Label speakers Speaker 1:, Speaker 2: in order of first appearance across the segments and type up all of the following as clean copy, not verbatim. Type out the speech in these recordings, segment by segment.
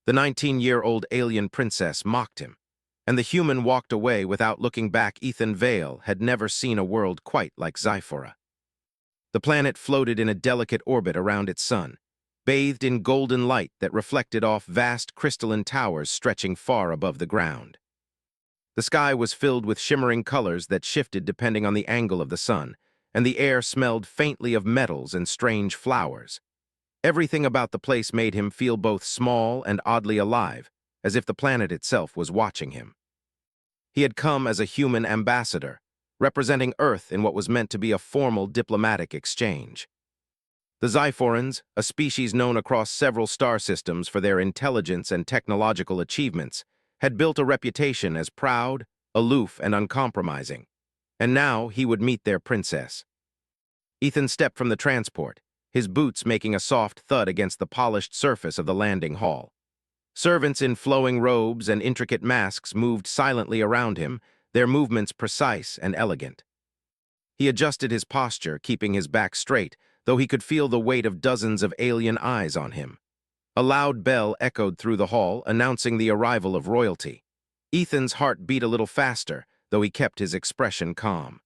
Speaker 1: The 19-year-old alien princess mocked him, and the human walked away without looking back. Ethan Vale had never seen a world quite like Zyphora. The planet floated in a delicate orbit around its sun, bathed in golden light that reflected off vast crystalline towers stretching far above the ground. The sky was filled with shimmering colors that shifted depending on the angle of the sun, and the air smelled faintly of metals and strange flowers. Everything about the place made him feel both small and oddly alive, as if the planet itself was watching him. He had come as a human ambassador, representing Earth in what was meant to be a formal diplomatic exchange. The Zyphorans, a species known across several star systems for their intelligence and technological achievements, had built a reputation as proud, aloof, and uncompromising. And now he would meet their princess. Ethan stepped from the transport, his boots making a soft thud against the polished surface of the landing hall. Servants in flowing robes and intricate masks moved silently around him, their movements precise and elegant. He adjusted his posture, keeping his back straight, though he could feel the weight of dozens of alien eyes on him. A loud bell echoed through the hall, announcing the arrival of royalty. Ethan's heart beat a little faster, though he kept his expression calm.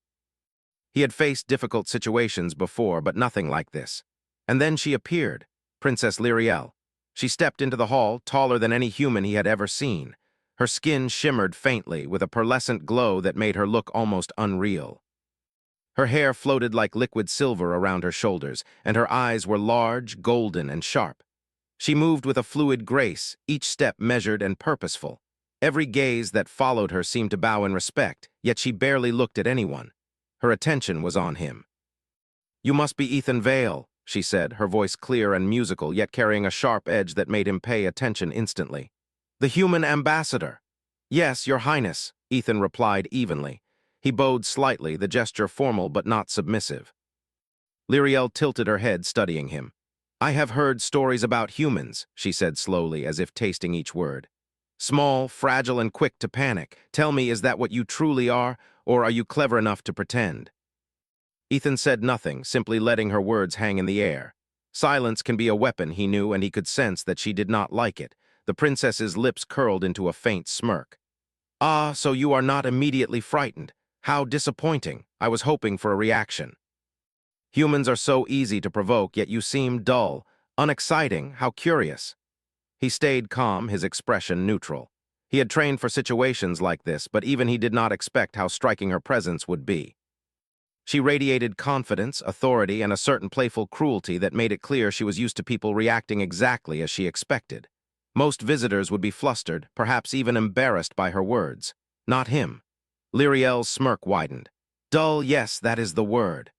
Speaker 1: He had faced difficult situations before, but nothing like this. And then she appeared, Princess Lyriel. She stepped into the hall, taller than any human he had ever seen. Her skin shimmered faintly, with a pearlescent glow that made her look almost unreal. Her hair floated like liquid silver around her shoulders, and her eyes were large, golden, and sharp. She moved with a fluid grace, each step measured and purposeful. Every gaze that followed her seemed to bow in respect, yet she barely looked at anyone. Her attention was on him. "You must be Ethan Vale," she said, her voice clear and musical, yet carrying a sharp edge that made him pay attention instantly. "The human ambassador." "Yes, Your Highness," Ethan replied evenly. He bowed slightly, the gesture formal but not submissive. Lyriel tilted her head, studying him. "I have heard stories about humans," she said slowly, as if tasting each word. "Small, fragile, and quick to panic. Tell me, is that what you truly are, or are you clever enough to pretend?" Ethan said nothing, simply letting her words hang in the air. Silence can be a weapon, he knew, and he could sense that she did not like it. The princess's lips curled into a faint smirk. "Ah, so you are not immediately frightened. How disappointing. I was hoping for a reaction." "Humans are so easy to provoke, yet you seem dull, unexciting. How curious." He stayed calm, his expression neutral. He had trained for situations like this, but even he did not expect how striking her presence would be. She radiated confidence, authority, and a certain playful cruelty that made it clear she was used to people reacting exactly as she expected. Most visitors would be flustered, perhaps even embarrassed by her words. Not him. Lyriel's smirk widened. "Dull, yes, that is the word.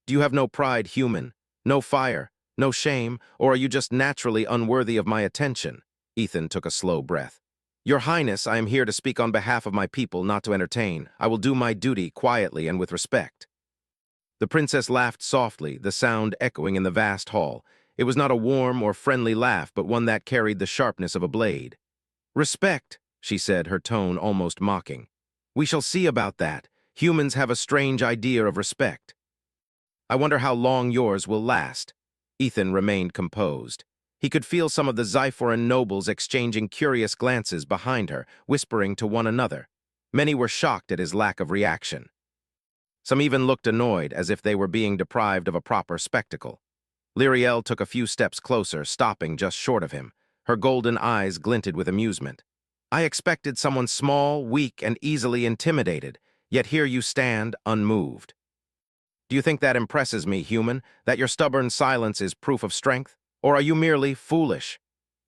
Speaker 1: Do you have no pride, human? No fire? No shame? Or are you just naturally unworthy of my attention?" Ethan took a slow breath. "Your Highness, I am here to speak on behalf of my people, not to entertain. I will do my duty quietly and with respect." The princess laughed softly, the sound echoing in the vast hall. It was not a warm or friendly laugh, but one that carried the sharpness of a blade. "Respect," she said, her tone almost mocking. "We shall see about that. Humans have a strange idea of respect." "I wonder how long yours will last." Ethan remained composed. He could feel some of the Zyphoran nobles exchanging curious glances behind her, whispering to one another. Many were shocked at his lack of reaction. Some even looked annoyed, as if they were being deprived of a proper spectacle. Lyriel took a few steps closer, stopping just short of him. Her golden eyes glinted with amusement. "I expected someone small, weak, and easily intimidated, yet here you stand, unmoved. Do you think that impresses me, human, that your stubborn silence is proof of strength? Or are you merely foolish?"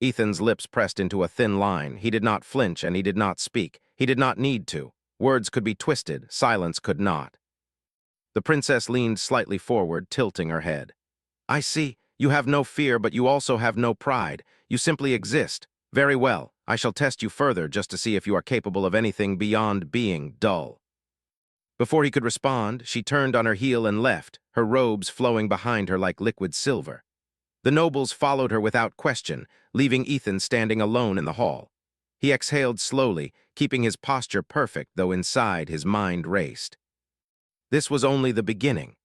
Speaker 1: Ethan's lips pressed into a thin line. He did not flinch, and he did not speak. He did not need to. Words could be twisted, silence could not. The princess leaned slightly forward, tilting her head. "I see. You have no fear, but you also have no pride. You simply exist. Very well. I shall test you further just to see if you are capable of anything beyond being dull." Before he could respond, she turned on her heel and left, her robes flowing behind her like liquid silver. The nobles followed her without question, leaving Ethan standing alone in the hall. He exhaled slowly, keeping his posture perfect, though inside his mind raced. This was only the beginning.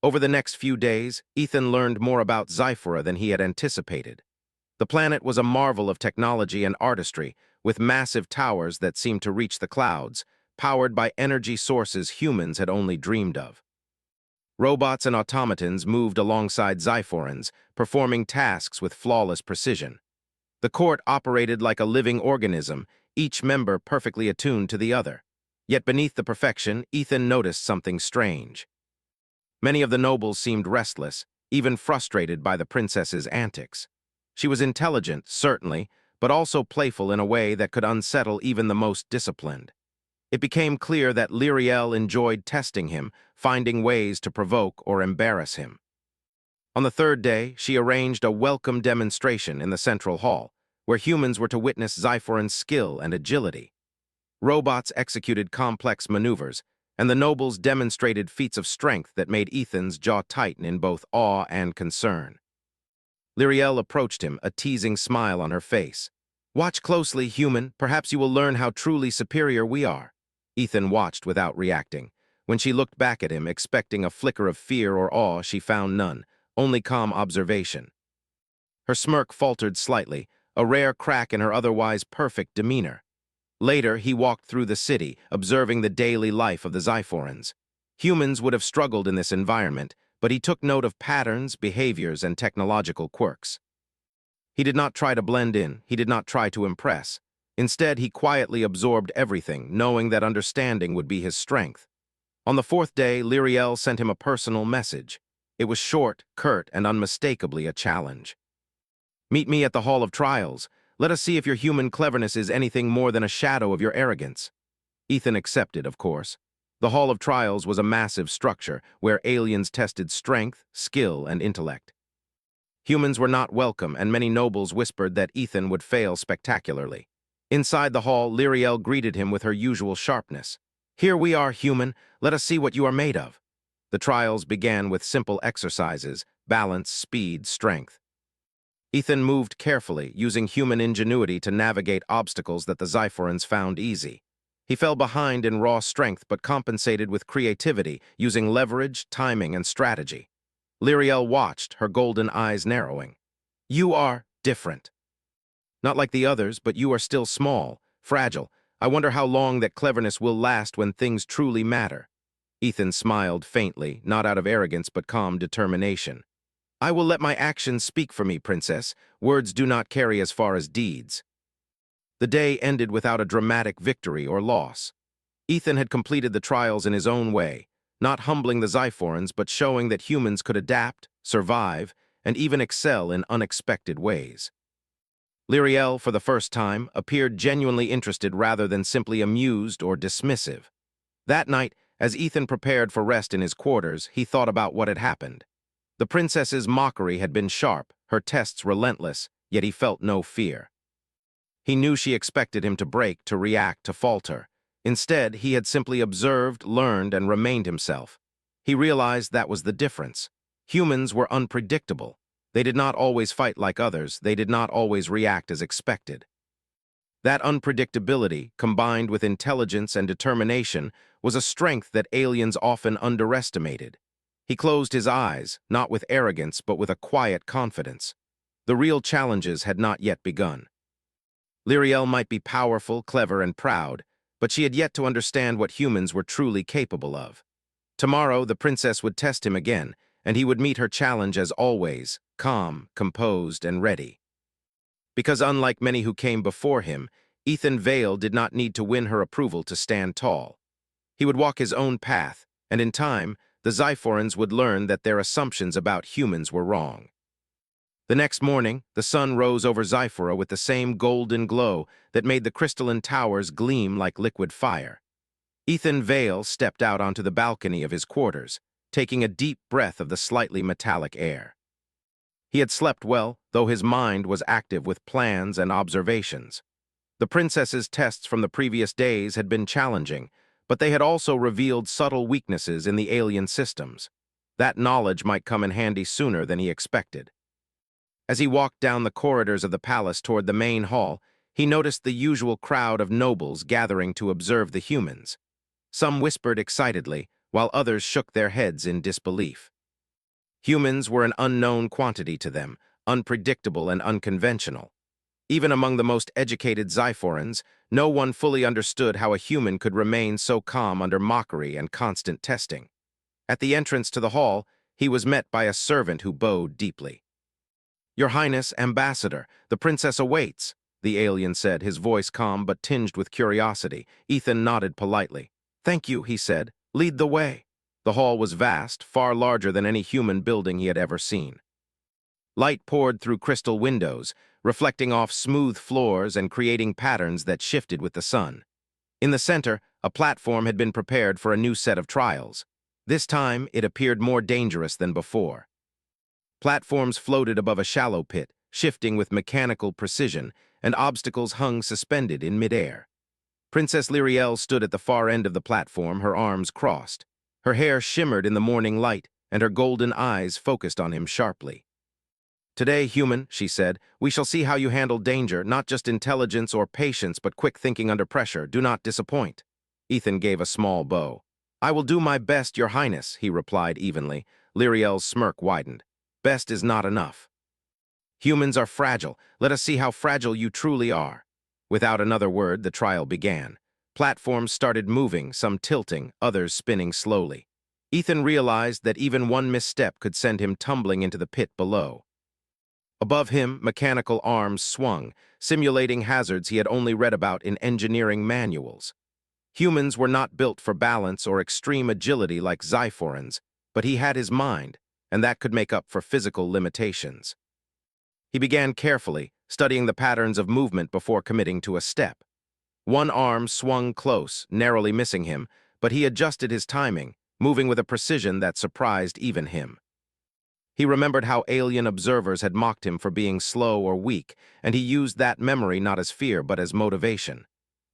Speaker 1: Over the next few days, Ethan learned more about Zyphora than he had anticipated. The planet was a marvel of technology and artistry, with massive towers that seemed to reach the clouds, powered by energy sources humans had only dreamed of. Robots and automatons moved alongside Xiphorans, performing tasks with flawless precision. The court operated like a living organism, each member perfectly attuned to the other. Yet beneath the perfection, Ethan noticed something strange. Many of the nobles seemed restless, even frustrated by the princess's antics. She was intelligent, certainly, but also playful in a way that could unsettle even the most disciplined. It became clear that Lyriel enjoyed testing him, finding ways to provoke or embarrass him. On the third day, she arranged a welcome demonstration in the central hall, where humans were to witness Xiphoran's skill and agility. Robots executed complex maneuvers, and the nobles demonstrated feats of strength that made Ethan's jaw tighten in both awe and concern. Lyriel approached him, a teasing smile on her face. "Watch closely, human. Perhaps you will learn how truly superior we are." Ethan watched without reacting. When she looked back at him, expecting a flicker of fear or awe, she found none, only calm observation. Her smirk faltered slightly, a rare crack in her otherwise perfect demeanor. Later, he walked through the city, observing the daily life of the Xiphorans. Humans would have struggled in this environment, but he took note of patterns, behaviors, and technological quirks. He did not try to blend in, he did not try to impress. Instead, he quietly absorbed everything, knowing that understanding would be his strength. On the fourth day, Lyriel sent him a personal message. It was short, curt, and unmistakably a challenge. "Meet me at the Hall of Trials. Let us see if your human cleverness is anything more than a shadow of your arrogance." Ethan accepted, of course. The Hall of Trials was a massive structure where aliens tested strength, skill, and intellect. Humans were not welcome, and many nobles whispered that Ethan would fail spectacularly. Inside the hall, Lyriel greeted him with her usual sharpness. "Here we are, human. Let us see what you are made of." The trials began with simple exercises: balance, speed, strength. Ethan moved carefully, using human ingenuity to navigate obstacles that the Xiphorans found easy. He fell behind in raw strength but compensated with creativity, using leverage, timing, and strategy. Lyriel watched, her golden eyes narrowing. "You are different. Not like the others, but you are still small, fragile. I wonder how long that cleverness will last when things truly matter." Ethan smiled faintly, not out of arrogance but calm determination. "I will let my actions speak for me, princess. Words do not carry as far as deeds." The day ended without a dramatic victory or loss. Ethan had completed the trials in his own way, not humbling the Xiphorans but showing that humans could adapt, survive, and even excel in unexpected ways. Lyriel, for the first time, appeared genuinely interested rather than simply amused or dismissive. That night, as Ethan prepared for rest in his quarters, he thought about what had happened. The princess's mockery had been sharp, her tests relentless, yet he felt no fear. He knew she expected him to break, to react, to falter. Instead, he had simply observed, learned, and remained himself. He realized that was the difference. Humans were unpredictable. They did not always fight like others, they did not always react as expected. That unpredictability, combined with intelligence and determination, was a strength that aliens often underestimated. He closed his eyes, not with arrogance but with a quiet confidence. The real challenges had not yet begun. Lyriel might be powerful, clever, and proud, but she had yet to understand what humans were truly capable of. Tomorrow, the princess would test him again, and he would meet her challenge as always, calm, composed, and ready. Because unlike many who came before him, Ethan Vale did not need to win her approval to stand tall. He would walk his own path, and in time, the Xiphorans would learn that their assumptions about humans were wrong. The next morning, the sun rose over Xiphora with the same golden glow that made the crystalline towers gleam like liquid fire. Ethan Vale stepped out onto the balcony of his quarters, taking a deep breath of the slightly metallic air. He had slept well, though his mind was active with plans and observations. The princess's tests from the previous days had been challenging, but they had also revealed subtle weaknesses in the alien systems. That knowledge might come in handy sooner than he expected. As he walked down the corridors of the palace toward the main hall, he noticed the usual crowd of nobles gathering to observe the humans. Some whispered excitedly, while others shook their heads in disbelief. Humans were an unknown quantity to them, unpredictable and unconventional. Even among the most educated Zyphorans, no one fully understood how a human could remain so calm under mockery and constant testing. At the entrance to the hall, he was met by a servant who bowed deeply. "Your Highness, Ambassador, the princess awaits," the alien said, his voice calm but tinged with curiosity. Ethan nodded politely. "Thank you," he said. "Lead the way." The hall was vast, far larger than any human building he had ever seen. Light poured through crystal windows, reflecting off smooth floors and creating patterns that shifted with the sun. In the center, a platform had been prepared for a new set of trials. This time, it appeared more dangerous than before. Platforms floated above a shallow pit, shifting with mechanical precision, and obstacles hung suspended in midair. Princess Lyriel stood at the far end of the platform, her arms crossed. Her hair shimmered in the morning light, and her golden eyes focused on him sharply. "Today, human," she said, "we shall see how you handle danger, not just intelligence or patience, but quick thinking under pressure. Do not disappoint." Ethan gave a small bow. "I will do my best, Your Highness," he replied evenly. Lyriel's smirk widened. "Best is not enough. Humans are fragile. Let us see how fragile you truly are." Without another word, the trial began. Platforms started moving, some tilting, others spinning slowly. Ethan realized that even one misstep could send him tumbling into the pit below. Above him, mechanical arms swung, simulating hazards he had only read about in engineering manuals. Humans were not built for balance or extreme agility like Zyphorans, but he had his mind, and that could make up for physical limitations. He began carefully, studying the patterns of movement before committing to a step. One arm swung close, narrowly missing him, but he adjusted his timing, moving with a precision that surprised even him. He remembered how alien observers had mocked him for being slow or weak, and he used that memory not as fear but as motivation.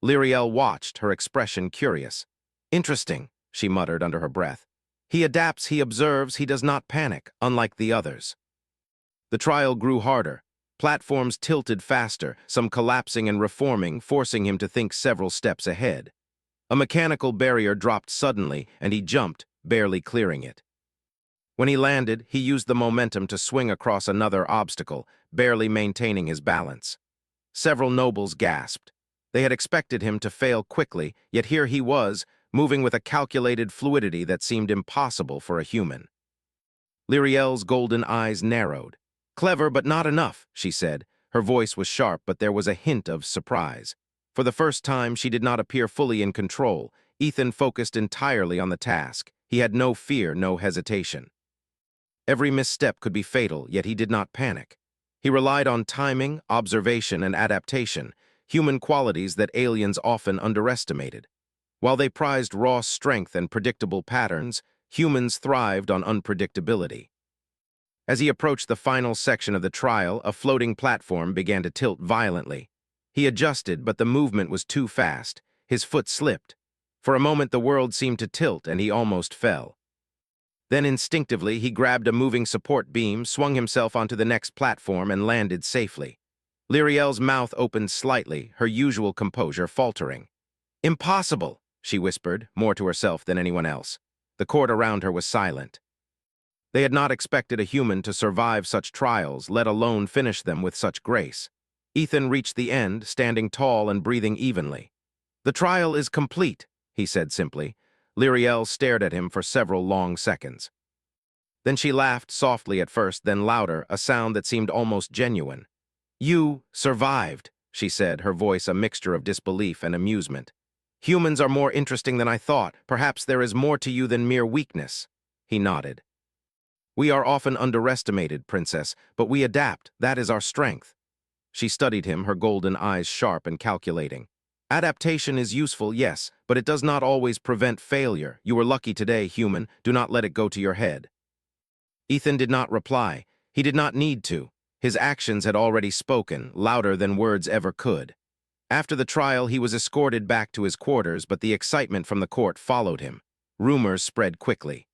Speaker 1: Lyriel watched, her expression curious. "Interesting," she muttered under her breath. "He adapts, he observes, he does not panic, unlike the others." The trial grew harder. Platforms tilted faster, some collapsing and reforming, forcing him to think several steps ahead. A mechanical barrier dropped suddenly, and he jumped, barely clearing it. When he landed, he used the momentum to swing across another obstacle, barely maintaining his balance. Several nobles gasped. They had expected him to fail quickly, yet here he was, moving with a calculated fluidity that seemed impossible for a human. Lyriel's golden eyes narrowed. "Clever, but not enough," she said. Her voice was sharp, but there was a hint of surprise. For the first time, she did not appear fully in control. Ethan focused entirely on the task. He had no fear, no hesitation. Every misstep could be fatal, yet he did not panic. He relied on timing, observation, and adaptation, human qualities that aliens often underestimated. While they prized raw strength and predictable patterns, humans thrived on unpredictability. As he approached the final section of the trial, a floating platform began to tilt violently. He adjusted, but the movement was too fast. His foot slipped. For a moment, the world seemed to tilt, and he almost fell. Then instinctively, he grabbed a moving support beam, swung himself onto the next platform, and landed safely. Lyriel's mouth opened slightly, her usual composure faltering. "Impossible," she whispered, more to herself than anyone else. The court around her was silent. They had not expected a human to survive such trials, let alone finish them with such grace. Ethan reached the end, standing tall and breathing evenly. "The trial is complete," he said simply. Lyriel stared at him for several long seconds. Then she laughed softly at first, then louder, a sound that seemed almost genuine. "You survived," she said, her voice a mixture of disbelief and amusement. "Humans are more interesting than I thought. Perhaps there is more to you than mere weakness." He nodded. "We are often underestimated, Princess, but we adapt. That is our strength." She studied him, her golden eyes sharp and calculating. "Adaptation is useful, yes, but it does not always prevent failure. You were lucky today, human. Do not let it go to your head." Ethan did not reply. He did not need to. His actions had already spoken, louder than words ever could. After the trial, he was escorted back to his quarters, but the excitement from the court followed him. Rumors spread quickly.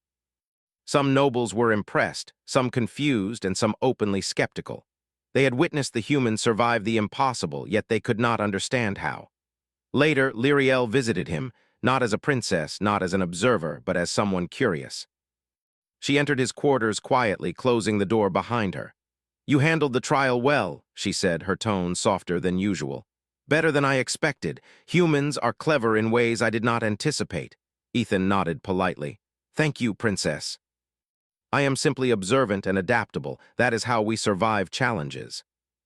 Speaker 1: Some nobles were impressed, some confused, and some openly skeptical. They had witnessed the humans survive the impossible, yet they could not understand how. Later, Lyriel visited him, not as a princess, not as an observer, but as someone curious. She entered his quarters quietly, closing the door behind her. You handled the trial well, she said, her tone softer than usual. Better than I expected. Humans are clever in ways I did not anticipate. Ethan nodded politely. Thank you, Princess. I am simply observant and adaptable. That is how we survive challenges.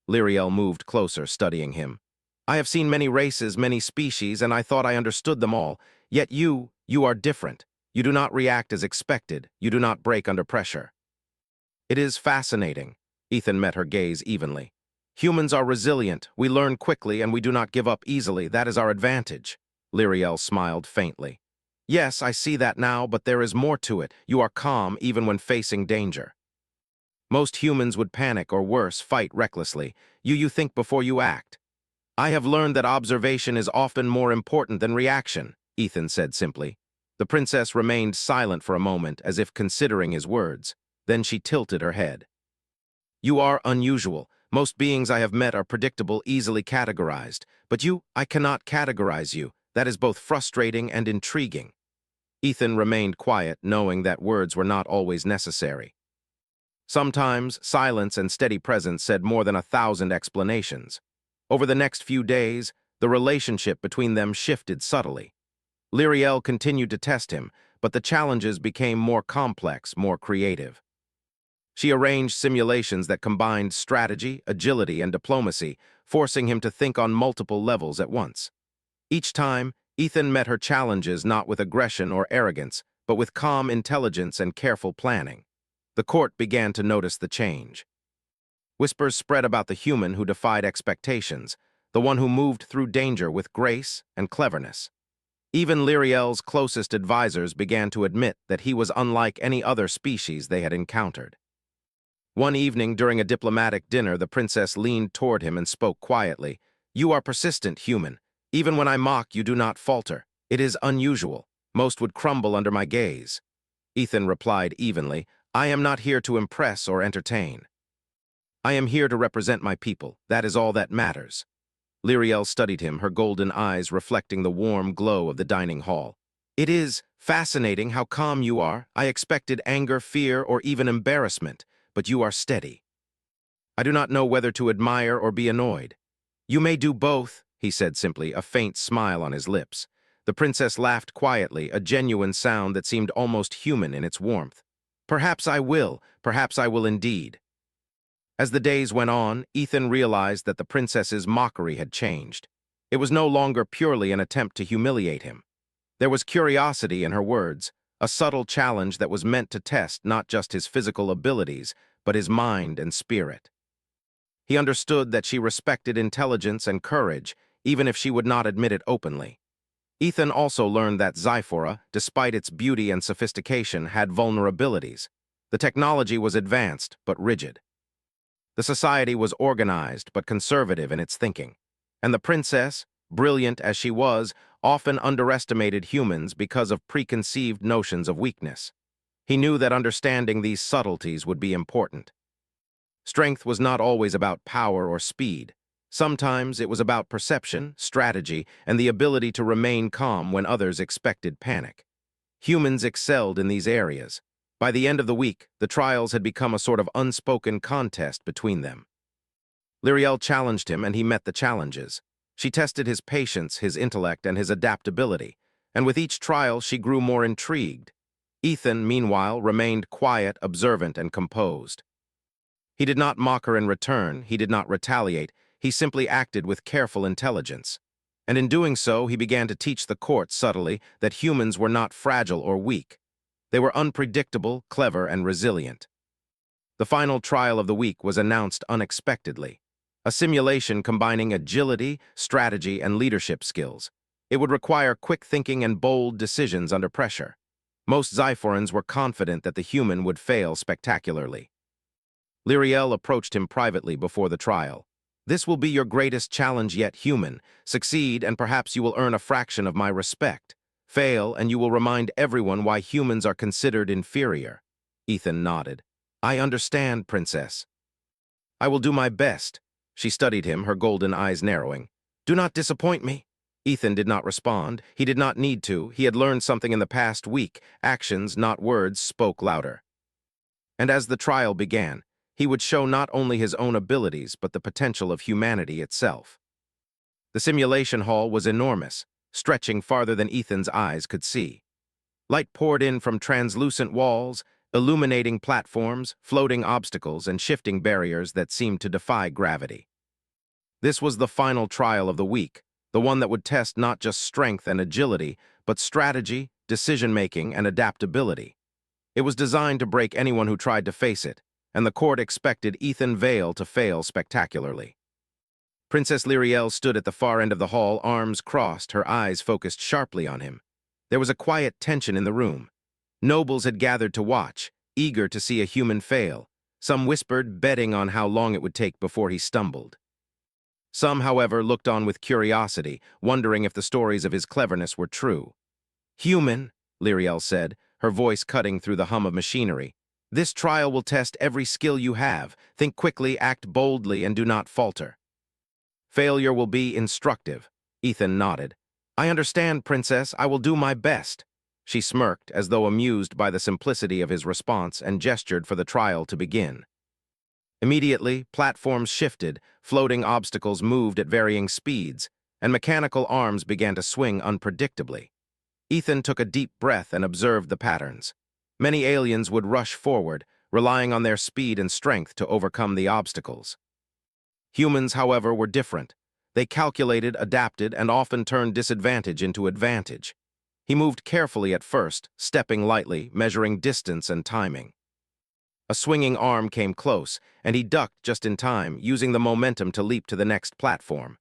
Speaker 1: Lyriel moved closer, studying him. I have seen many races, many species, and I thought I understood them all. Yet you are different. You do not react as expected. You do not break under pressure. It is fascinating. Ethan met her gaze evenly. Humans are resilient. We learn quickly and we do not give up easily. That is our advantage. Lyriel smiled faintly. Yes, I see that now, but there is more to it. You are calm even when facing danger. Most humans would panic or worse, fight recklessly. You think before you act. I have learned that observation is often more important than reaction, Ethan said simply. The princess remained silent for a moment, as if considering his words. Then she tilted her head. You are unusual. Most beings I have met are predictable, easily categorized. But I cannot categorize you. That is both frustrating and intriguing. Ethan remained quiet, knowing that words were not always necessary. Sometimes, silence and steady presence said more than 1,000 explanations. Over the next few days, the relationship between them shifted subtly. Lyriel continued to test him, but the challenges became more complex, more creative. She arranged simulations that combined strategy, agility, and diplomacy, forcing him to think on multiple levels at once. Each time, Ethan met her challenges not with aggression or arrogance, but with calm intelligence and careful planning. The court began to notice the change. Whispers spread about the human who defied expectations, the one who moved through danger with grace and cleverness. Even Lyriel's closest advisors began to admit that he was unlike any other species they had encountered. One evening during a diplomatic dinner, the princess leaned toward him and spoke quietly. You are persistent, human. Even when I mock, you do not falter. It is unusual. Most would crumble under my gaze. Ethan replied evenly, I am not here to impress or entertain. I am here to represent my people. That is all that matters. Lyriel studied him, her golden eyes reflecting the warm glow of the dining hall. It is fascinating how calm you are. I expected anger, fear, or even embarrassment, but you are steady. I do not know whether to admire or be annoyed. You may do both, he said simply, a faint smile on his lips. The princess laughed quietly, a genuine sound that seemed almost human in its warmth. Perhaps I will indeed. As the days went on, Ethan realized that the princess's mockery had changed. It was no longer purely an attempt to humiliate him. There was curiosity in her words, a subtle challenge that was meant to test not just his physical abilities, but his mind and spirit. He understood that she respected intelligence and courage, even if she would not admit it openly. Ethan also learned that Sci-Fi, despite its beauty and sophistication, had vulnerabilities. The technology was advanced, but rigid. The society was organized, but conservative in its thinking. And the princess, brilliant as she was, often underestimated humans because of preconceived notions of weakness. He knew that understanding these subtleties would be important. Strength was not always about power or speed. Sometimes it was about perception, strategy, and the ability to remain calm when others expected panic. Humans excelled in these areas. By the end of the week, the trials had become a sort of unspoken contest between them. Lyriel challenged him, and he met the challenges. She tested his patience, his intellect, and his adaptability, and with each trial she grew more intrigued. Ethan, meanwhile, remained quiet, observant, and composed. He did not mock her in return, he did not retaliate, he simply acted with careful intelligence. And in doing so, he began to teach the court subtly that humans were not fragile or weak. They were unpredictable, clever, and resilient. The final trial of the week was announced unexpectedly. A simulation combining agility, strategy, and leadership skills. It would require quick thinking and bold decisions under pressure. Most Zyphorans were confident that the human would fail spectacularly. Lyriel approached him privately before the trial. This will be your greatest challenge yet, human. Succeed, and perhaps you will earn a fraction of my respect. Fail, and you will remind everyone why humans are considered inferior. Ethan nodded. I understand, Princess. I will do my best. She studied him, her golden eyes narrowing. Do not disappoint me. Ethan did not respond. He did not need to. He had learned something in the past week. Actions, not words, spoke louder. And as the trial began, he would show not only his own abilities but the potential of humanity itself. The simulation hall was enormous, stretching farther than Ethan's eyes could see. Light poured in from translucent walls, illuminating platforms, floating obstacles, and shifting barriers that seemed to defy gravity. This was the final trial of the week, the one that would test not just strength and agility, but strategy, decision-making, and adaptability. It was designed to break anyone who tried to face it, and the court expected Ethan Vale to fail spectacularly. Princess Lyriel stood at the far end of the hall, arms crossed, her eyes focused sharply on him. There was a quiet tension in the room. Nobles had gathered to watch, eager to see a human fail. Some whispered, betting on how long it would take before he stumbled. Some, however, looked on with curiosity, wondering if the stories of his cleverness were true. "Human," Lyriel said, her voice cutting through the hum of machinery. "This trial will test every skill you have. Think quickly, act boldly, and do not falter." "Failure will be instructive," Ethan nodded. "I understand, Princess. I will do my best." She smirked, as though amused by the simplicity of his response, and gestured for the trial to begin. Immediately, platforms shifted, floating obstacles moved at varying speeds, and mechanical arms began to swing unpredictably. Ethan took a deep breath and observed the patterns. Many aliens would rush forward, relying on their speed and strength to overcome the obstacles. Humans, however, were different. They calculated, adapted, and often turned disadvantage into advantage. He moved carefully at first, stepping lightly, measuring distance and timing. A swinging arm came close, and he ducked just in time, using the momentum to leap to the next platform.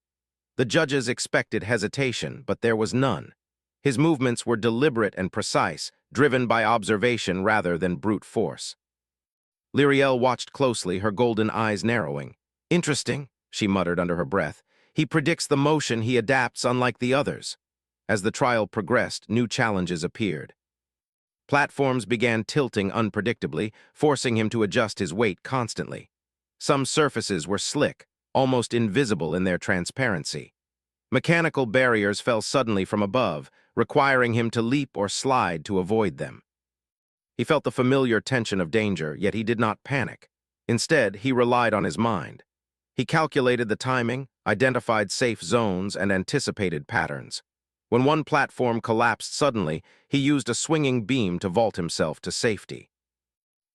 Speaker 1: The judges expected hesitation, but there was none. His movements were deliberate and precise, driven by observation rather than brute force. Lyriel watched closely, her golden eyes narrowing. "Interesting," she muttered under her breath. "He predicts the motion, he adapts unlike the others." As the trial progressed, new challenges appeared. Platforms began tilting unpredictably, forcing him to adjust his weight constantly. Some surfaces were slick, almost invisible in their transparency. Mechanical barriers fell suddenly from above, requiring him to leap or slide to avoid them. He felt the familiar tension of danger, yet he did not panic. Instead, he relied on his mind. He calculated the timing, identified safe zones, and anticipated patterns. When one platform collapsed suddenly, he used a swinging beam to vault himself to safety.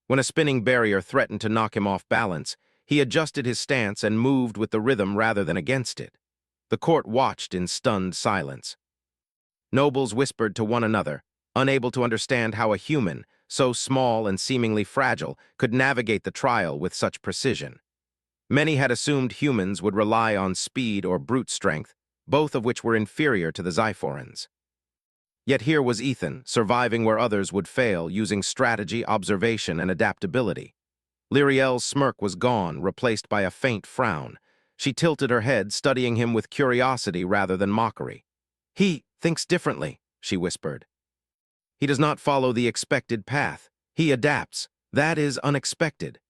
Speaker 1: When a spinning barrier threatened to knock him off balance, he adjusted his stance and moved with the rhythm rather than against it. The court watched in stunned silence. Nobles whispered to one another, unable to understand how a human, so small and seemingly fragile, could navigate the trial with such precision. Many had assumed humans would rely on speed or brute strength, both of which were inferior to the Xiforans. Yet here was Ethan, surviving where others would fail, using strategy, observation, and adaptability. Lyriel's smirk was gone, replaced by a faint frown. She tilted her head, studying him with curiosity rather than mockery. "He thinks differently," she whispered. "He does not follow the expected path. He adapts. That is unexpected."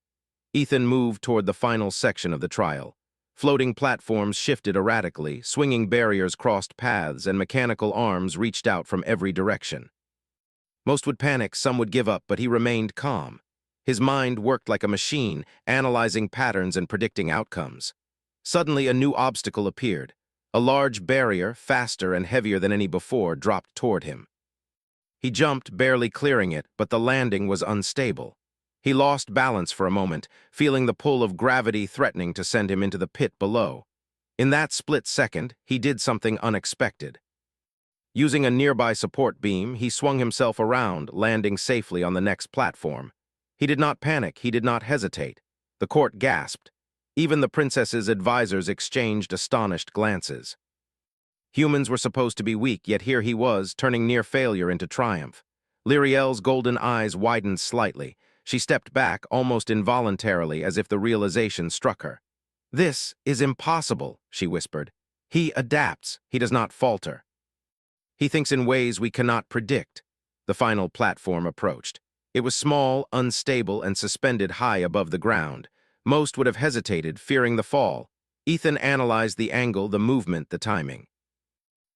Speaker 1: Ethan moved toward the final section of the trial. Floating platforms shifted erratically, swinging barriers crossed paths, and mechanical arms reached out from every direction. Most would panic, some would give up, but he remained calm. His mind worked like a machine, analyzing patterns and predicting outcomes. Suddenly, a new obstacle appeared. A large barrier, faster and heavier than any before, dropped toward him. He jumped, barely clearing it, but the landing was unstable. He lost balance for a moment, feeling the pull of gravity threatening to send him into the pit below. In that split second, he did something unexpected. Using a nearby support beam, he swung himself around, landing safely on the next platform. He did not panic, he did not hesitate. The court gasped. Even the princess's advisors exchanged astonished glances. Humans were supposed to be weak, yet here he was, turning near failure into triumph. Lyriel's golden eyes widened slightly. She stepped back, almost involuntarily, as if the realization struck her. "This is impossible," she whispered. "He adapts. He does not falter. He thinks in ways we cannot predict." The final platform approached. It was small, unstable, and suspended high above the ground. Most would have hesitated, fearing the fall. Ethan analyzed the angle, the movement, the timing.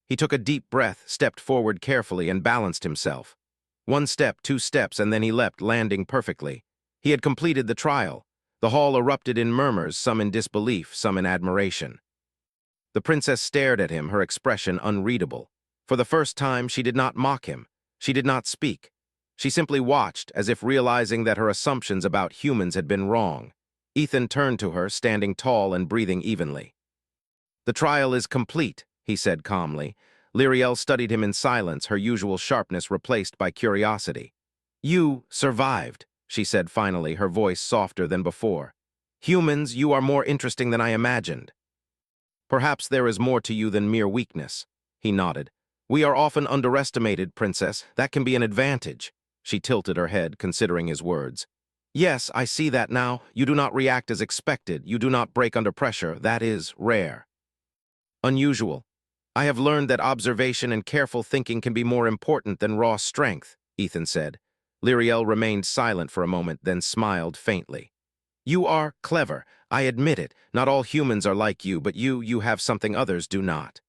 Speaker 1: He took a deep breath, stepped forward carefully, and balanced himself. One step, two steps, and then he leapt, landing perfectly. He had completed the trial. The hall erupted in murmurs, some in disbelief, some in admiration. The princess stared at him, her expression unreadable. For the first time, she did not mock him. She did not speak. She simply watched, as if realizing that her assumptions about humans had been wrong. Ethan turned to her, standing tall and breathing evenly. "The trial is complete," he said calmly. Lyriel studied him in silence, her usual sharpness replaced by curiosity. "You survived," she said finally, her voice softer than before. "Humans, you are more interesting than I imagined." "Perhaps there is more to you than mere weakness," he nodded. "We are often underestimated, Princess. That can be an advantage." She tilted her head, considering his words. "Yes, I see that now. You do not react as expected. You do not break under pressure. That is rare. Unusual. I have learned that observation and careful thinking can be more important than raw strength," Ethan said. Lyriel remained silent for a moment, then smiled faintly. "You are clever. I admit it. Not all humans are like you, but you have something others do not."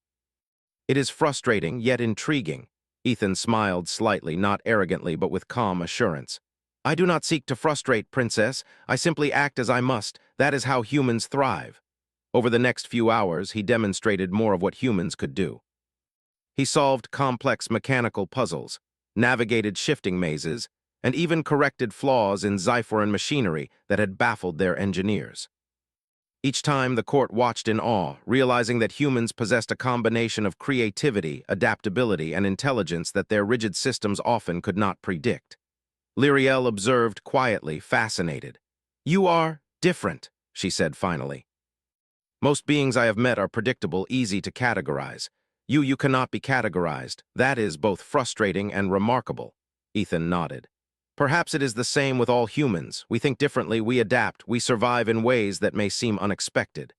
Speaker 1: "It is frustrating, yet intriguing." Ethan smiled slightly, not arrogantly, but with calm assurance. "I do not seek to frustrate, Princess. I simply act as I must. That is how humans thrive." Over the next few hours, he demonstrated more of what humans could do. He solved complex mechanical puzzles, navigated shifting mazes, and even corrected flaws in Xyphoran machinery that had baffled their engineers. Each time, the court watched in awe, realizing that humans possessed a combination of creativity, adaptability, and intelligence that their rigid systems often could not predict. Lyriel observed quietly, fascinated. "You are different," she said finally. "Most beings I have met are predictable, easy to categorize. You cannot be categorized. That is both frustrating and remarkable." Ethan nodded. "Perhaps it is the same with all humans. We think differently, we adapt, we survive in ways that may seem unexpected."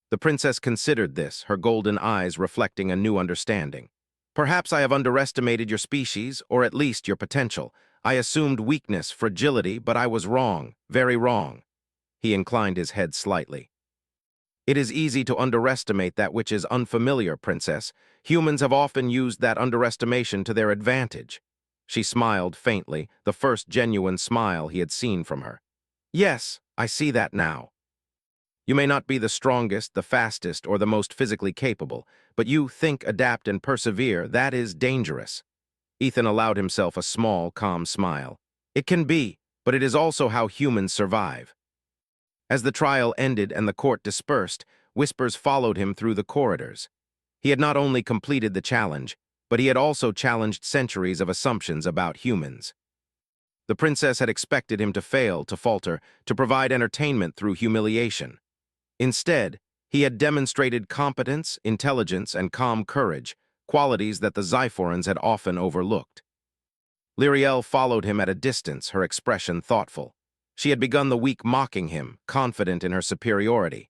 Speaker 1: The princess considered this, her golden eyes reflecting a new understanding. "Perhaps I have underestimated your species, or at least your potential. I assumed weakness, fragility, but I was wrong, very wrong." He inclined his head slightly. "It is easy to underestimate that which is unfamiliar, Princess. Humans have often used that underestimation to their advantage." She smiled faintly, the first genuine smile he had seen from her. "Yes, I see that now. You may not be the strongest, the fastest, or the most physically capable, but you think, adapt, and persevere. That is dangerous." Ethan allowed himself a small, calm smile. "It can be, but it is also how humans survive." As the trial ended and the court dispersed, whispers followed him through the corridors. He had not only completed the challenge, but he had also challenged centuries of assumptions about humans. The princess had expected him to fail, to falter, to provide entertainment through humiliation. Instead, he had demonstrated competence, intelligence, and calm courage, qualities that the Xyphorans had often overlooked. Lyriel followed him at a distance, her expression thoughtful. She had begun the week mocking him, confident in her superiority.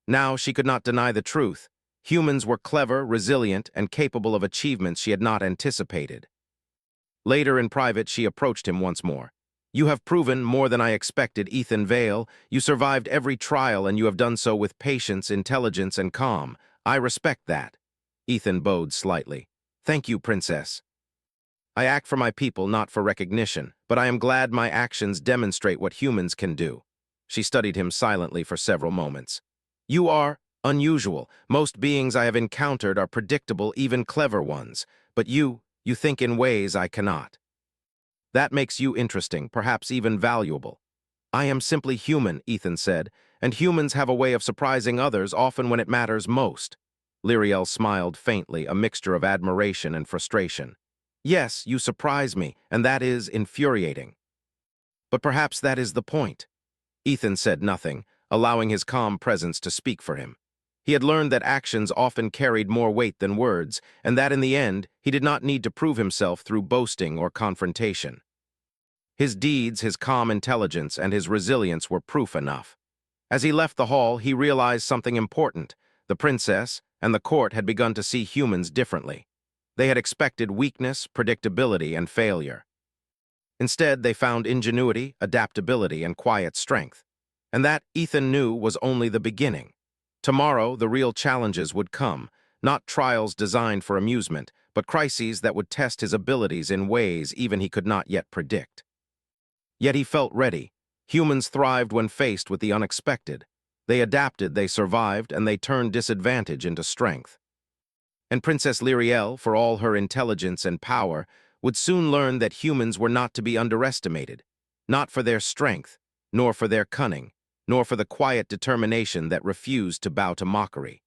Speaker 1: Now she could not deny the truth. Humans were clever, resilient, and capable of achievements she had not anticipated. Later in private, she approached him once more. "You have proven more than I expected, Ethan Vale. You survived every trial, and you have done so with patience, intelligence, and calm. I respect that." Ethan bowed slightly. "Thank you, Princess. I act for my people, not for recognition, but I am glad my actions demonstrate what humans can do." She studied him silently for several moments. "You are unusual. Most beings I have encountered are predictable, even clever ones. But you think in ways I cannot. That makes you interesting, perhaps even valuable." "I am simply human," Ethan said, "and humans have a way of surprising others, often when it matters most." Lyriel smiled faintly, a mixture of admiration and frustration. "Yes, you surprise me, and that is infuriating. But perhaps that is the point." Ethan said nothing, allowing his calm presence to speak for him. He had learned that actions often carried more weight than words, and that in the end, he did not need to prove himself through boasting or confrontation. His deeds, his calm intelligence, and his resilience were proof enough. As he left the hall, he realized something important. The princess and the court had begun to see humans differently. They had expected weakness, predictability, and failure. Instead, they found ingenuity, adaptability, and quiet strength. And that, Ethan knew, was only the beginning. Tomorrow, the real challenges would come, not trials designed for amusement, but crises that would test his abilities in ways even he could not yet predict. Yet he felt ready. Humans thrived when faced with the unexpected. They adapted, they survived, and they turned disadvantage into strength. And Princess Lyriel, for all her intelligence and power, would soon learn that humans were not to be underestimated, not for their strength, nor for their cunning, nor for the quiet determination that refused to bow to mockery.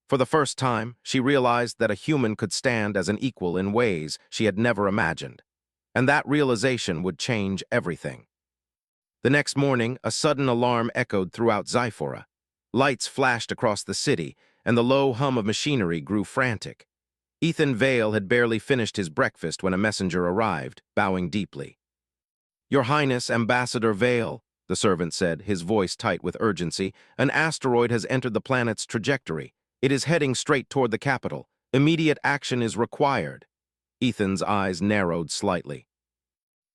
Speaker 1: For the first time, she realized that a human could stand as an equal in ways she had never imagined, and that realization would change everything. The next morning, a sudden alarm echoed throughout Zyphora. Lights flashed across the city, and the low hum of machinery grew frantic. Ethan Vale had barely finished his breakfast when a messenger arrived, bowing deeply. "Your Highness, Ambassador Vale," the servant said, his voice tight with urgency, "an asteroid has entered the planet's trajectory. It is heading straight toward the capital. Immediate action is required." Ethan's eyes narrowed slightly.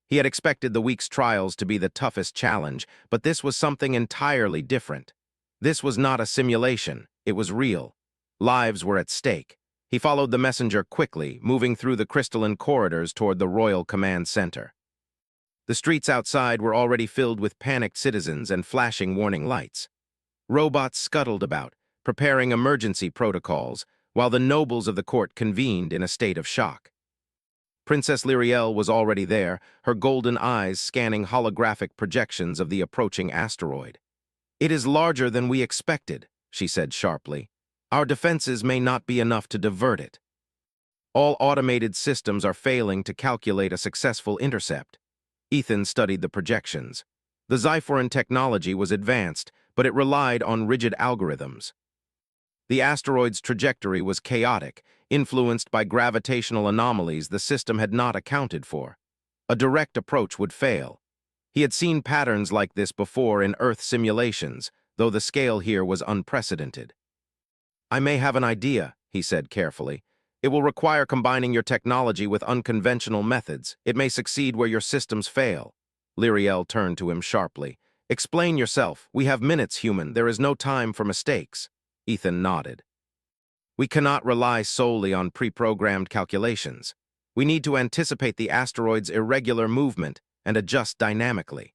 Speaker 1: He had expected the week's trials to be the toughest challenge, but this was something entirely different. This was not a simulation, it was real. Lives were at stake. He followed the messenger quickly, moving through the crystalline corridors toward the Royal Command Center. The streets outside were already filled with panicked citizens and flashing warning lights. Robots scuttled about, preparing emergency protocols, while the nobles of the court convened in a state of shock. Princess Lyriel was already there, her golden eyes scanning holographic projections of the approaching asteroid. "It is larger than we expected," she said sharply. "Our defenses may not be enough to divert it. All automated systems are failing to calculate a successful intercept." Ethan studied the projections. The Zyphoran technology was advanced, but it relied on rigid algorithms. The asteroid's trajectory was chaotic, influenced by gravitational anomalies the system had not accounted for. A direct approach would fail. He had seen patterns like this before in Earth simulations, though the scale here was unprecedented. "I may have an idea," he said carefully. "It will require combining your technology with unconventional methods. It may succeed where your systems fail." Lyriel turned to him sharply. "Explain yourself. We have minutes, human. There is no time for mistakes." Ethan nodded. "We cannot rely solely on pre-programmed calculations. We need to anticipate the asteroid's irregular movement and adjust dynamically.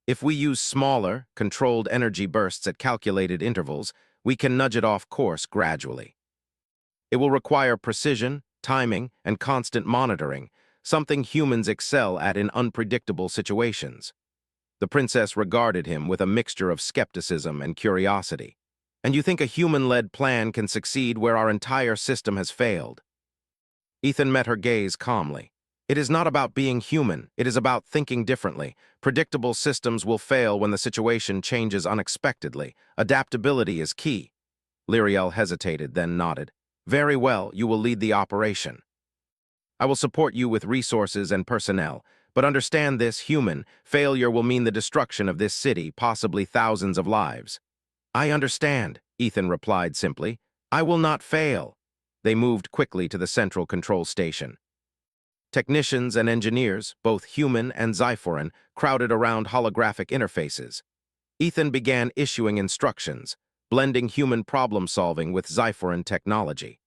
Speaker 1: If we use smaller, controlled energy bursts at calculated intervals, we can nudge it off course gradually. It will require precision, timing, and constant monitoring, something humans excel at in unpredictable situations." The princess regarded him with a mixture of skepticism and curiosity. "And you think a human-led plan can succeed where our entire system has failed?" Ethan met her gaze calmly. "It is not about being human, it is about thinking differently. Predictable systems will fail when the situation changes unexpectedly. Adaptability is key." Lyriel hesitated, then nodded. "Very well, you will lead the operation. I will support you with resources and personnel, but understand this, human, failure will mean the destruction of this city, possibly thousands of lives." "I understand," Ethan replied simply. "I will not fail." They moved quickly to the central control station. Technicians and engineers, both human and Zyphoran, crowded around holographic interfaces. Ethan began issuing instructions, blending human problem-solving with Zyphoran technology.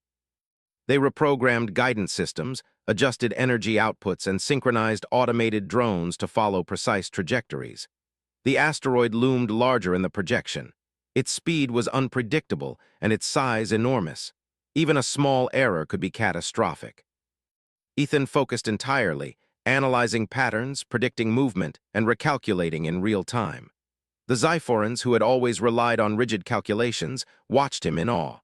Speaker 1: They reprogrammed guidance systems, adjusted energy outputs, and synchronized automated drones to follow precise trajectories. The asteroid loomed larger in the projection. Its speed was unpredictable and its size enormous. Even a small error could be catastrophic. Ethan focused entirely, analyzing patterns, predicting movement, and recalculating in real time. The Zyphorans, who had always relied on rigid calculations, watched him in awe.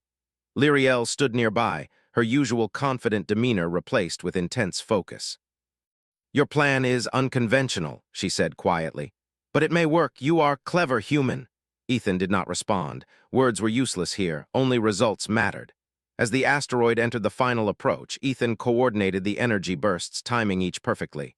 Speaker 1: Lyriel stood nearby, her usual confident demeanor replaced with intense focus. "Your plan is unconventional," she said quietly. "But it may work. You are clever, human." Ethan did not respond. Words were useless here, only results mattered. As the asteroid entered the final approach, Ethan coordinated the energy bursts, timing each perfectly.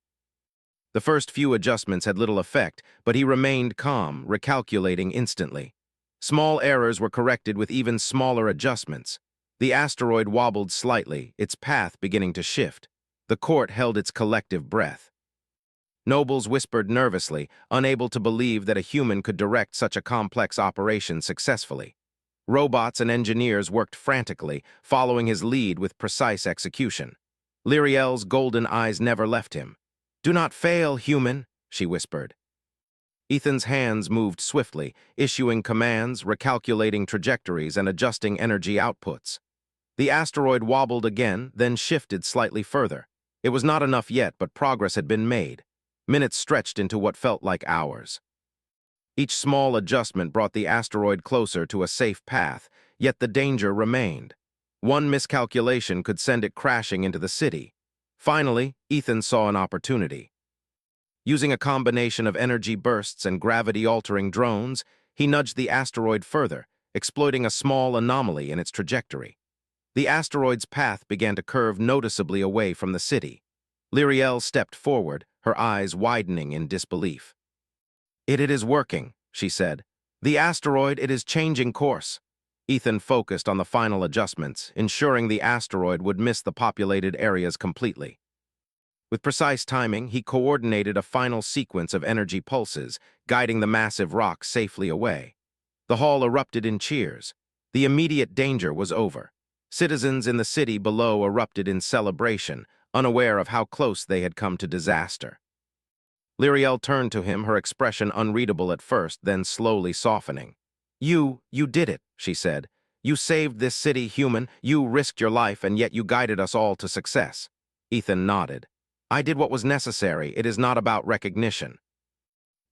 Speaker 1: The first few adjustments had little effect, but he remained calm, recalculating instantly. Small errors were corrected with even smaller adjustments. The asteroid wobbled slightly, its path beginning to shift. The court held its collective breath. Nobles whispered nervously, unable to believe that a human could direct such a complex operation successfully. Robots and engineers worked frantically, following his lead with precise execution. Lyriel's golden eyes never left him. "Do not fail, human," she whispered. Ethan's hands moved swiftly, issuing commands, recalculating trajectories, and adjusting energy outputs. The asteroid wobbled again, then shifted slightly further. It was not enough yet, but progress had been made. Minutes stretched into what felt like hours. Each small adjustment brought the asteroid closer to a safe path, yet the danger remained. One miscalculation could send it crashing into the city. Finally, Ethan saw an opportunity. Using a combination of energy bursts and gravity-altering drones, he nudged the asteroid further, exploiting a small anomaly in its trajectory. The asteroid's path began to curve noticeably away from the city. Lyriel stepped forward, her eyes widening in disbelief. It is working, she said. The asteroid, it is changing course. Ethan focused on the final adjustments, ensuring the asteroid would miss the populated areas completely. With precise timing, he coordinated a final sequence of energy pulses, guiding the massive rock safely away. The hall erupted in cheers. The immediate danger was over. Citizens in the city below erupted in celebration, unaware of how close they had come to disaster. Lyriel turned to him, her expression unreadable at first, then slowly softening. You did it, she said. You saved this city, human. You risked your life, and yet you guided us all to success. Ethan nodded. I did what was necessary. It is not about recognition.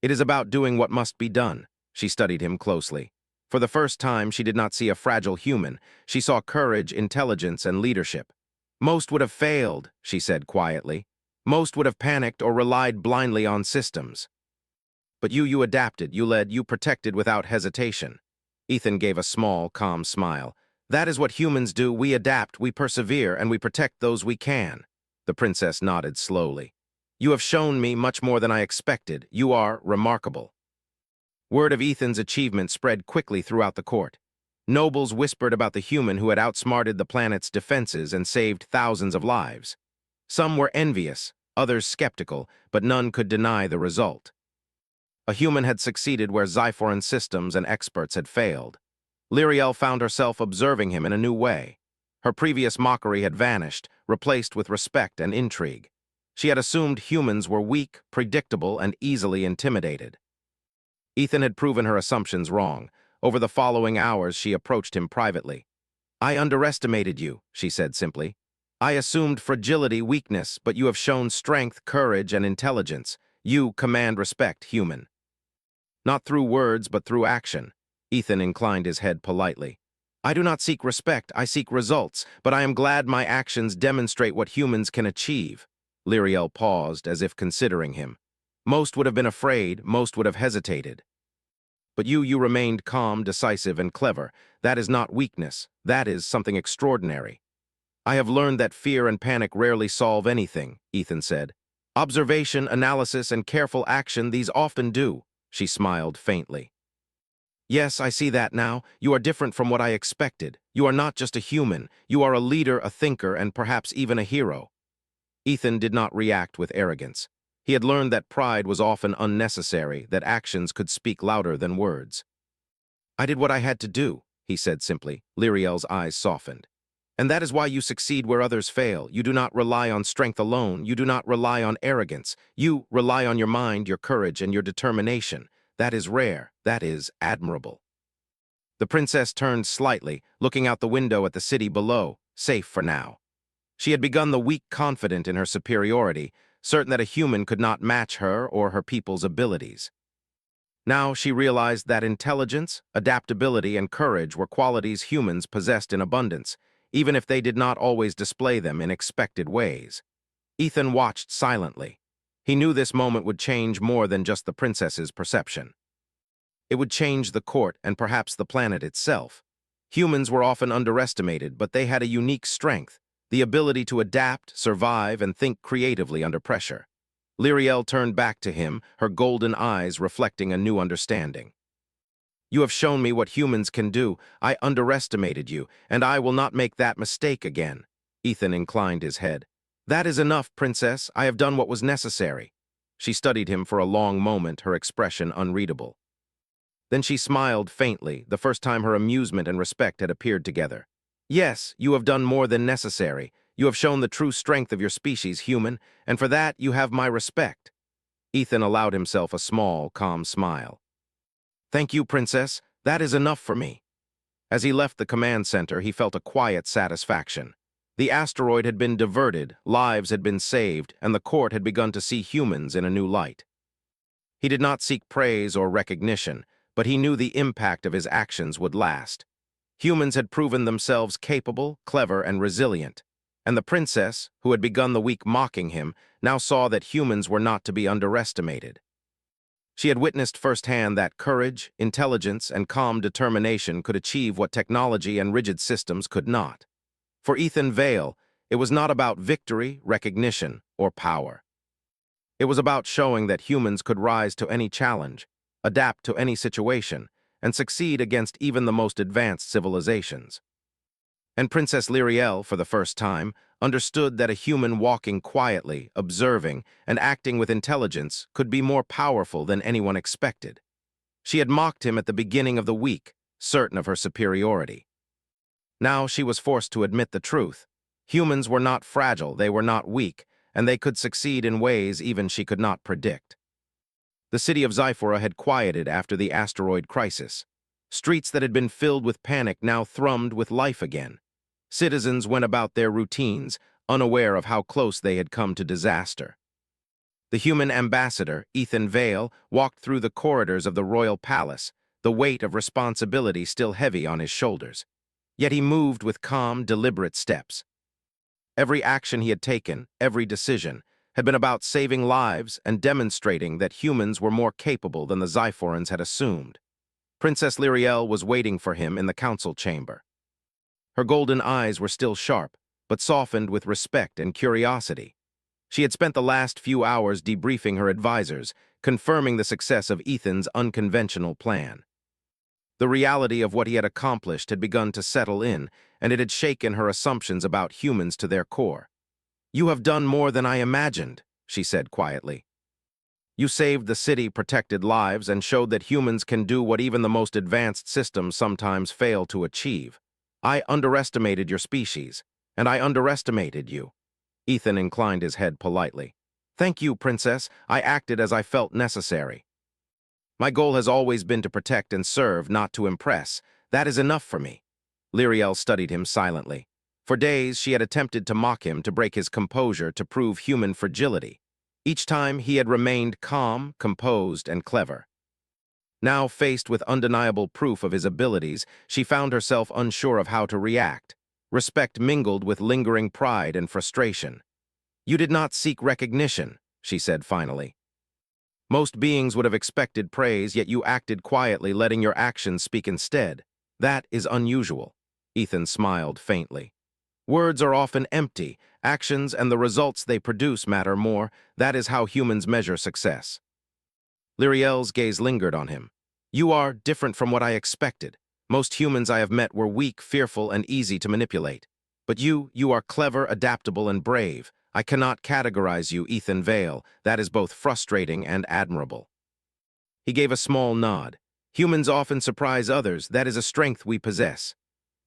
Speaker 1: It is about doing what must be done. She studied him closely. For the first time, she did not see a fragile human. She saw courage, intelligence, and leadership. Most would have failed, she said quietly. Most would have panicked or relied blindly on systems. But you adapted, you led, you protected without hesitation. Ethan gave a small, calm smile. That is what humans do. We adapt, we persevere, and we protect those we can. The princess nodded slowly. You have shown me much more than I expected. You are remarkable. Word of Ethan's achievement spread quickly throughout the court. Nobles whispered about the human who had outsmarted the planet's defenses and saved thousands of lives. Some were envious, others skeptical, but none could deny the result. A human had succeeded where Xiphoran systems and experts had failed. Lyriel found herself observing him in a new way. Her previous mockery had vanished, replaced with respect and intrigue. She had assumed humans were weak, predictable, and easily intimidated. Ethan had proven her assumptions wrong. Over the following hours, she approached him privately. I underestimated you, she said simply. I assumed fragility, weakness, but you have shown strength, courage, and intelligence. You command respect, human. Not through words, but through action. Ethan inclined his head politely. I do not seek respect, I seek results, but I am glad my actions demonstrate what humans can achieve. Lyriel paused, as if considering him. Most would have been afraid, most would have hesitated. But you remained calm, decisive, and clever. That is not weakness, that is something extraordinary. I have learned that fear and panic rarely solve anything, Ethan said. Observation, analysis, and careful action, these often do. She smiled faintly. Yes, I see that now. You are different from what I expected. You are not just a human. You are a leader, a thinker, and perhaps even a hero. Ethan did not react with arrogance. He had learned that pride was often unnecessary, that actions could speak louder than words. I did what I had to do, he said simply. Lyriel's eyes softened. And that is why you succeed where others fail. You do not rely on strength alone. You do not rely on arrogance. You rely on your mind, your courage, and your determination. That is rare. That is admirable. The princess turned slightly, looking out the window at the city below, safe for now. She had begun the week confident in her superiority, certain that a human could not match her or her people's abilities. Now she realized that intelligence, adaptability, and courage were qualities humans possessed in abundance, even if they did not always display them in expected ways. Ethan watched silently. He knew this moment would change more than just the princess's perception. It would change the court and perhaps the planet itself. Humans were often underestimated, but they had a unique strength, the ability to adapt, survive, and think creatively under pressure. Lyriel turned back to him, her golden eyes reflecting a new understanding. You have shown me what humans can do. I underestimated you, and I will not make that mistake again. Ethan inclined his head. That is enough, princess. I have done what was necessary. She studied him for a long moment, her expression unreadable. Then she smiled faintly, the first time her amusement and respect had appeared together. Yes, you have done more than necessary. You have shown the true strength of your species, human, and for that you have my respect. Ethan allowed himself a small, calm smile. "Thank you, Princess. That is enough for me." As he left the command center, he felt a quiet satisfaction. The asteroid had been diverted, lives had been saved, and the court had begun to see humans in a new light. He did not seek praise or recognition, but he knew the impact of his actions would last. Humans had proven themselves capable, clever, and resilient, and the princess, who had begun the week mocking him, now saw that humans were not to be underestimated. She had witnessed firsthand that courage, intelligence, and calm determination could achieve what technology and rigid systems could not. For Ethan Vale, it was not about victory, recognition, or power. It was about showing that humans could rise to any challenge, adapt to any situation, and succeed against even the most advanced civilizations. And Princess Lyriel, for the first time, understood that a human walking quietly, observing, and acting with intelligence could be more powerful than anyone expected. She had mocked him at the beginning of the week, certain of her superiority. Now she was forced to admit the truth. Humans were not fragile, they were not weak, and they could succeed in ways even she could not predict. The city of Zyphora had quieted after the asteroid crisis. Streets that had been filled with panic now thrummed with life again. Citizens went about their routines, unaware of how close they had come to disaster. The human ambassador, Ethan Vale, walked through the corridors of the royal palace, the weight of responsibility still heavy on his shoulders. Yet he moved with calm, deliberate steps. Every action he had taken, every decision, had been about saving lives and demonstrating that humans were more capable than the Zyphorans had assumed. Princess Lyriel was waiting for him in the council chamber. Her golden eyes were still sharp, but softened with respect and curiosity. She had spent the last few hours debriefing her advisors, confirming the success of Ethan's unconventional plan. The reality of what he had accomplished had begun to settle in, and it had shaken her assumptions about humans to their core. "You have done more than I imagined," she said quietly. "You saved the city, protected lives, and showed that humans can do what even the most advanced systems sometimes fail to achieve. I underestimated your species, and I underestimated you." Ethan inclined his head politely. "Thank you, Princess. I acted as I felt necessary. My goal has always been to protect and serve, not to impress. That is enough for me." Lyriel studied him silently. For days, she had attempted to mock him, to break his composure, to prove human fragility. Each time, he had remained calm, composed, and clever. Now, faced with undeniable proof of his abilities, she found herself unsure of how to react. Respect mingled with lingering pride and frustration. "You did not seek recognition," she said finally. "Most beings would have expected praise, yet you acted quietly, letting your actions speak instead. That is unusual." Ethan smiled faintly. "Words are often empty. Actions and the results they produce matter more. That is how humans measure success." Lyriel's gaze lingered on him. "You are different from what I expected. Most humans I have met were weak, fearful, and easy to manipulate. But you are clever, adaptable, and brave. I cannot categorize you, Ethan Vale. That is both frustrating and admirable." He gave a small nod. "Humans often surprise others. That is a strength we possess."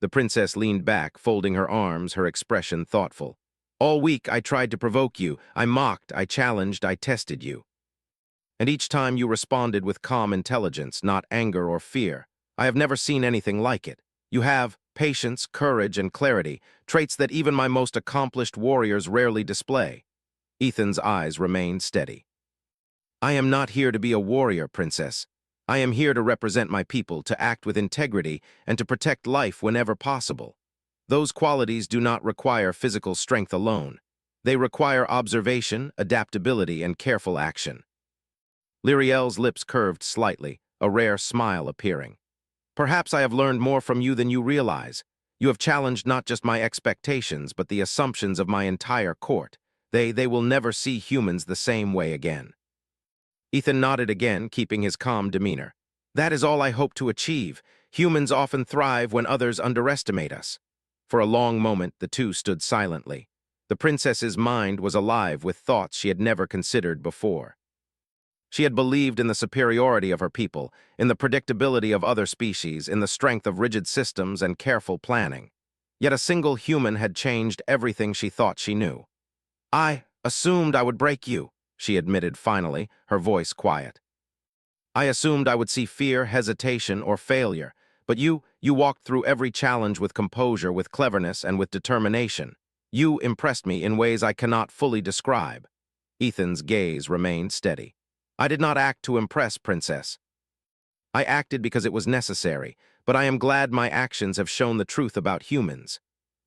Speaker 1: The princess leaned back, folding her arms, her expression thoughtful. "All week I tried to provoke you. I mocked, I challenged, I tested you. And each time you responded with calm intelligence, not anger or fear. I have never seen anything like it. You have patience, courage, and clarity, traits that even my most accomplished warriors rarely display." Ethan's eyes remained steady. "I am not here to be a warrior, Princess. I am here to represent my people, to act with integrity, and to protect life whenever possible. Those qualities do not require physical strength alone. They require observation, adaptability, and careful action." Lyriel's lips curved slightly, a rare smile appearing. "Perhaps I have learned more from you than you realize. You have challenged not just my expectations, but the assumptions of my entire court. They will never see humans the same way again." Ethan nodded again, keeping his calm demeanor. "That is all I hope to achieve. Humans often thrive when others underestimate us." For a long moment, the two stood silently. The princess's mind was alive with thoughts she had never considered before. She had believed in the superiority of her people, in the predictability of other species, in the strength of rigid systems and careful planning. Yet a single human had changed everything she thought she knew. "I assumed I would break you," she admitted finally, her voice quiet. I assumed I would see fear, hesitation, or failure, but you walked through every challenge with composure, with cleverness, and with determination. You impressed me in ways I cannot fully describe. Ethan's gaze remained steady. I did not act to impress, Princess. I acted because it was necessary, but I am glad my actions have shown the truth about humans.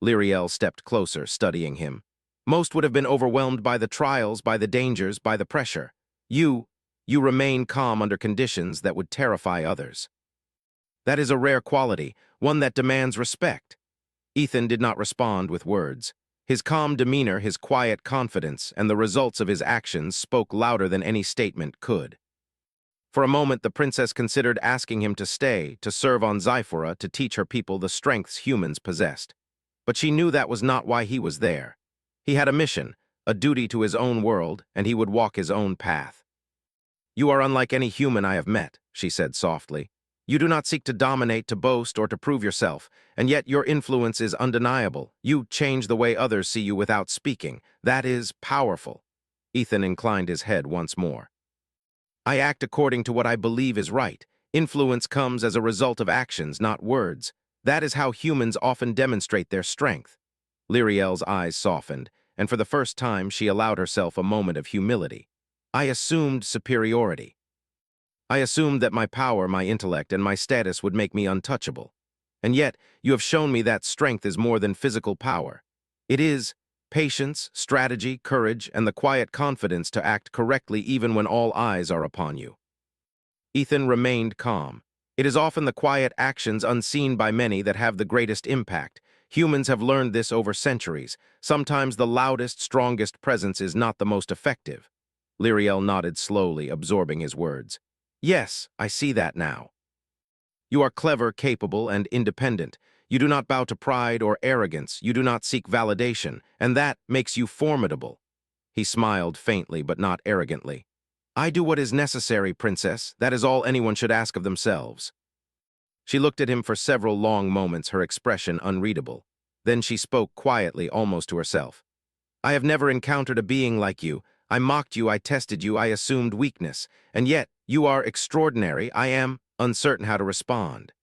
Speaker 1: Lyriel stepped closer, studying him. Most would have been overwhelmed by the trials, by the dangers, by the pressure. You remain calm under conditions that would terrify others. That is a rare quality, one that demands respect. Ethan did not respond with words. His calm demeanor, his quiet confidence, and the results of his actions spoke louder than any statement could. For a moment, the princess considered asking him to stay, to serve on Zyphora, to teach her people the strengths humans possessed. But she knew that was not why he was there. He had a mission, a duty to his own world, and he would walk his own path. You are unlike any human I have met, she said softly. You do not seek to dominate, to boast, or to prove yourself, and yet your influence is undeniable. You change the way others see you without speaking. That is powerful. Ethan inclined his head once more. I act according to what I believe is right. Influence comes as a result of actions, not words. That is how humans often demonstrate their strength. Lyriel's eyes softened, and for the first time she allowed herself a moment of humility. I assumed superiority. I assumed that my power, my intellect, and my status would make me untouchable. And yet, you have shown me that strength is more than physical power. It is patience, strategy, courage, and the quiet confidence to act correctly even when all eyes are upon you. Ethan remained calm. It is often the quiet actions unseen by many that have the greatest impact. Humans have learned this over centuries. Sometimes the loudest, strongest presence is not the most effective. Lyriel nodded slowly, absorbing his words. Yes, I see that now. You are clever, capable, and independent. You do not bow to pride or arrogance. You do not seek validation, and that makes you formidable. He smiled faintly, but not arrogantly. I do what is necessary, Princess. That is all anyone should ask of themselves. She looked at him for several long moments, her expression unreadable. Then she spoke quietly, almost to herself. I have never encountered a being like you. I mocked you, I tested you, I assumed weakness. And yet, you are extraordinary. I am uncertain how to respond.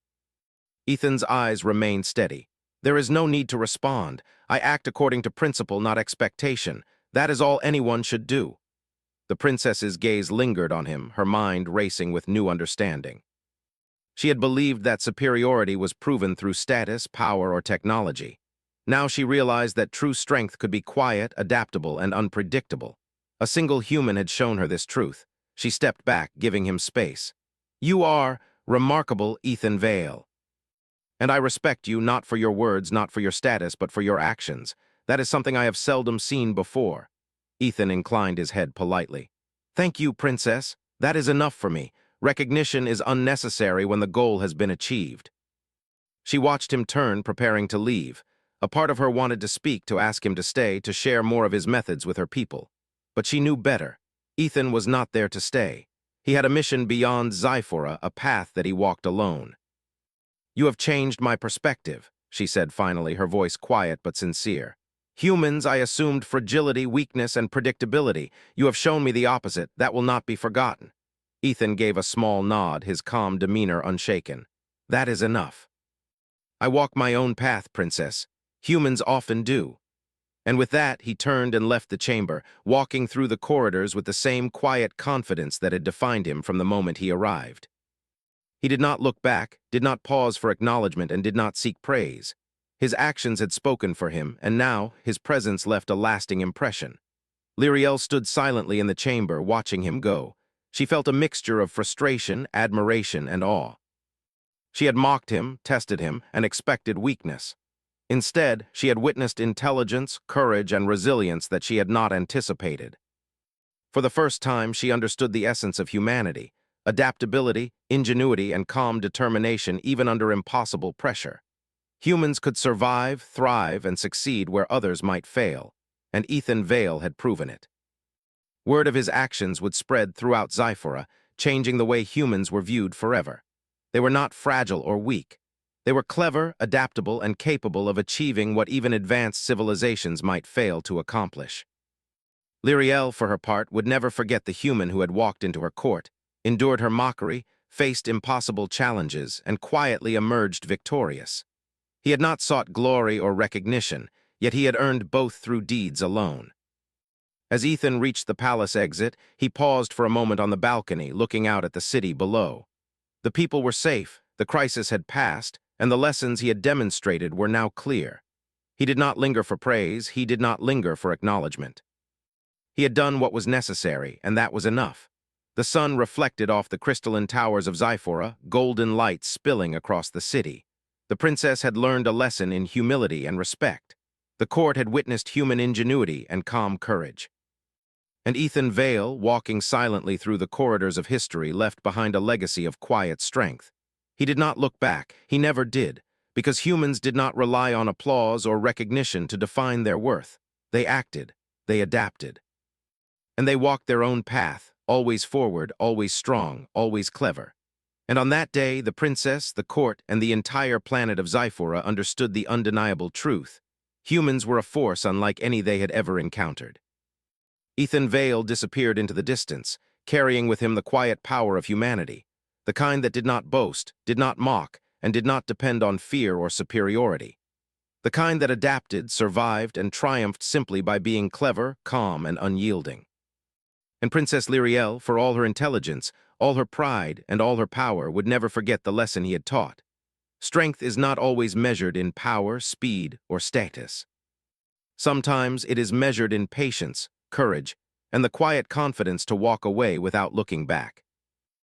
Speaker 1: Ethan's eyes remained steady. There is no need to respond. I act according to principle, not expectation. That is all anyone should do. The princess's gaze lingered on him, her mind racing with new understanding. She had believed that superiority was proven through status, power, or technology. Now she realized that true strength could be quiet, adaptable, and unpredictable. A single human had shown her this truth. She stepped back, giving him space. You are remarkable, Ethan Vale. And I respect you not for your words, not for your status, but for your actions. That is something I have seldom seen before. Ethan inclined his head politely. Thank you, Princess. That is enough for me. Recognition is unnecessary when the goal has been achieved. She watched him turn, preparing to leave. A part of her wanted to speak, to ask him to stay, to share more of his methods with her people. But she knew better. Ethan was not there to stay. He had a mission beyond Zyphora, a path that he walked alone. You have changed my perspective, she said finally, her voice quiet but sincere. Humans, I assumed fragility, weakness, and predictability. You have shown me the opposite. That will not be forgotten. Ethan gave a small nod, his calm demeanor unshaken. That is enough. I walk my own path, Princess. Humans often do. And with that, he turned and left the chamber, walking through the corridors with the same quiet confidence that had defined him from the moment he arrived. He did not look back, did not pause for acknowledgement, and did not seek praise. His actions had spoken for him, and now his presence left a lasting impression. Lyriel stood silently in the chamber, watching him go. She felt a mixture of frustration, admiration, and awe. She had mocked him, tested him, and expected weakness. Instead, she had witnessed intelligence, courage, and resilience that she had not anticipated. For the first time, she understood the essence of humanity: adaptability, ingenuity, and calm determination even under impossible pressure. Humans could survive, thrive, and succeed where others might fail, and Ethan Vale had proven it. Word of his actions would spread throughout Zyphora, changing the way humans were viewed forever. They were not fragile or weak. They were clever, adaptable, and capable of achieving what even advanced civilizations might fail to accomplish. Lyriel, for her part, would never forget the human who had walked into her court, endured her mockery, faced impossible challenges, and quietly emerged victorious. He had not sought glory or recognition, yet he had earned both through deeds alone. As Ethan reached the palace exit, he paused for a moment on the balcony, looking out at the city below. The people were safe, the crisis had passed, and the lessons he had demonstrated were now clear. He did not linger for praise, he did not linger for acknowledgement. He had done what was necessary, and that was enough. The sun reflected off the crystalline towers of Xiphora, golden light spilling across the city. The princess had learned a lesson in humility and respect. The court had witnessed human ingenuity and calm courage. And Ethan Vale, walking silently through the corridors of history, left behind a legacy of quiet strength. He did not look back, he never did, because humans did not rely on applause or recognition to define their worth. They acted, they adapted. And they walked their own path, always forward, always strong, always clever. And on that day, the princess, the court, and the entire planet of Xiphora understood the undeniable truth. Humans were a force unlike any they had ever encountered. Ethan Vale disappeared into the distance, carrying with him the quiet power of humanity, the kind that did not boast, did not mock, and did not depend on fear or superiority. The kind that adapted, survived, and triumphed simply by being clever, calm, and unyielding. And Princess Lyriel, for all her intelligence, all her pride, and all her power, would never forget the lesson he had taught. Strength is not always measured in power, speed, or status. Sometimes it is measured in patience, courage, and the quiet confidence to walk away without looking back.